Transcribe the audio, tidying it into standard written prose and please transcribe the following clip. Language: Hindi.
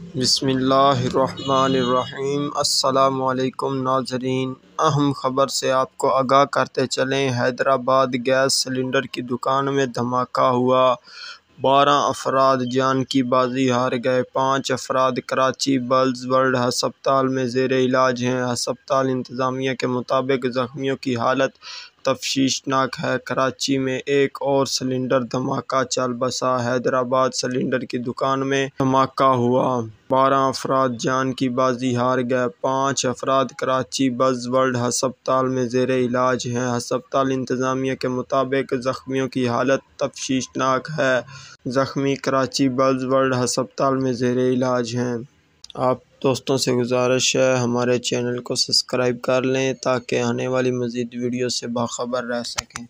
बिस्मिल्लाहिर्रहमानिर्रहीम। अस्सलामुअलैकुम नाज़रीन, अहम ख़बर से आपको आगाह करते चलें। हैदराबाद गैस सिलेंडर की दुकान में धमाका हुआ। 12 अफराद जान की बाजी हार गए। 5 अफराद कराची बल्ज़वर्ल्ड हस्पताल में ज़ेर इलाज हैं। हस्पताल इंतज़ामिया के मुताबिक ज़ख्मियों की हालत तफ्शीशनाक है। कराची में एक और सिलेंडर धमाका चल बसा। हैदराबाद सिलेंडर की दुकान में धमाका हुआ। 12 अफराद जान की बाजी हार गए। 5 अफराद कराची बल्ज़वर्ल्ड हस्पताल में ज़ेर इलाज हैं। हस्पताल इंतज़ामिया के मुताबिक ज़ख्मियों की हालत तफ्शीशनाक है। ज़ख्मी कराची बल्ज़वर्ल्ड हस्पताल में ज़ेर इलाज हैं। आप दोस्तों से गुजारिश है हमारे चैनल को सब्सक्राइब कर लें ताकि आने वाली मज़ीद वीडियो से बाखबर रह सकें।